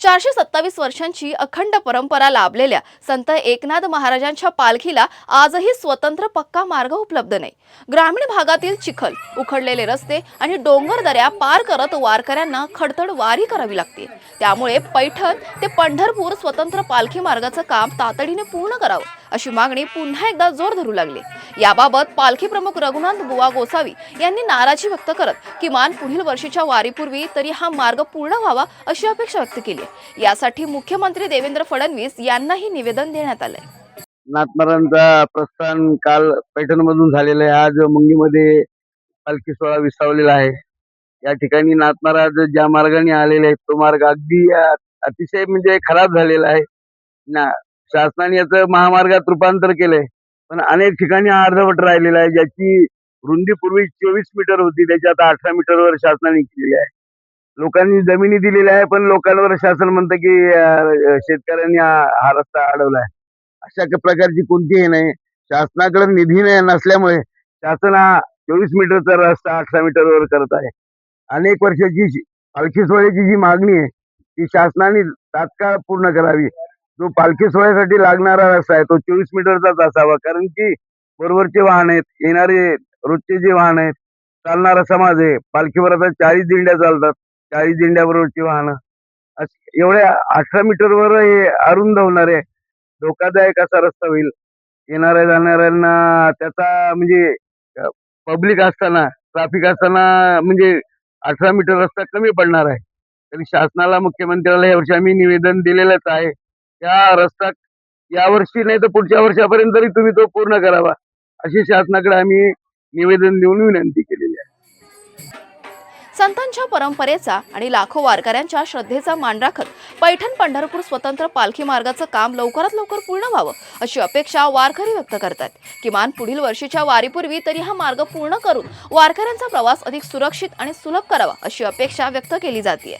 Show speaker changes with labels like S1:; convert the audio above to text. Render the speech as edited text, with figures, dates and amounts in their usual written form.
S1: 427 वर्षांची अखंड परंपरा लाभलेल्या संत एकनाथ महाराजांच्या पालखीला आजही स्वतंत्र पक्का मार्ग उपलब्ध नाही। ग्रामीण भागातील चिखल, उखडलेले रस्ते आणि डोंगर दऱ्या पार करत वारकऱ्यांना खडतड वारी करावी लागते। त्यामुळे पैठण ते पंढरपूर स्वतंत्र पालखी मार्गाचं काम तातडीने पूर्ण करावं अशी मागणी पुन्हा एकदा जोर धरू लागली। याबाबत पालखी प्रमुख रघुनाथ बुवा गोसावी यांनी नाराजी व्यक्त करत किमान पुढील वर्षीच्या वारीपूर्वी तरी हा मार्ग पूर्ण व्हावा अशी अपेक्षा व्यक्त केली। यासाठी मुख्यमंत्री देवेंद्र फडणवीस यांनाही निवेदन देण्यात आले।
S2: नाथमारांचा प्रस्थान काल पैठण मधून झालेला आहे। आज मुंगीमध्ये पालखी सोहळा विसावलेला आहे। या ठिकाणी नाथ महाराज ज्या मार्गाने आलेले आहेत तो मार्ग अगदी अतिशय म्हणजे खराब झालेला आहे ना। शासनाने याचं महामार्गात रूपांतर केलंय, पण अनेक ठिकाणी अर्धवट राहिलेला आहे। ज्याची रुंदी पूर्वी 24 मीटर होती त्याची आता 18 मीटरवर शासनाने केलेली आहे। लोकांनी जमिनी दिलेल्या आहे, पण लोकांवर शासन म्हणतं की शेतकऱ्यांनी हा रस्ता अडवलाय। अशा प्रकारची कोणतीही नाही। शासनाकडे निधी नसल्यामुळे शासन हा 24 मीटरचा रस्ता 18 मीटरवर करत आहे। अनेक वर्षाची पालखी सोहळ्याची जी मागणी आहे ती शासनाने तात्काळ पूर्ण करावी। जो पालखी सोहळ्यासाठी लागणारा रस्ता आहे तो 24 मीटरचाच असावा, कारण की बरोबरचे वाहन आहेत, येणारे रोजचे जे वाहन आहेत, चालणारा समाज आहे। पालखीवर आता 40 दिंड्या चालतात, 40 दिंड्याबरोबरची वाहनं एवढ्या 18 मीटरवर हे अरुंद होणार आहे। धोकादायक असा रस्ता होईल। येणाऱ्या जाणाऱ्यांना त्याचा म्हणजे पब्लिक असताना, ट्रॅफिक असताना म्हणजे 18 मीटर रस्ता कमी पडणार आहे। तरी शासनाला, मुख्यमंत्र्याला यावर्षी आम्ही निवेदन दिलेलंच आहे। त्या रस्ता यावर्षी नाही तर पुढच्या वर्षापर्यंत तरी तुम्ही तो पूर्ण करावा अशी शासनाकडे आम्ही निवेदन देऊन विनंती केलेली आहे।
S1: संतांच्या परंपरेचा आणि लाखो वारकऱ्यांच्या श्रद्धेचा मान राखत पैठण पंढरपूर स्वतंत्र पालखी मार्गाचं काम लवकरात लवकर पूर्ण व्हावं अशी अपेक्षा वारकरी व्यक्त करतात। किमान पुढील वर्षीच्या वारीपूर्वी तरी हा मार्ग पूर्ण करून वारकऱ्यांचा प्रवास अधिक सुरक्षित आणि सुलभ करावा अशी अपेक्षा व्यक्त केली जाते।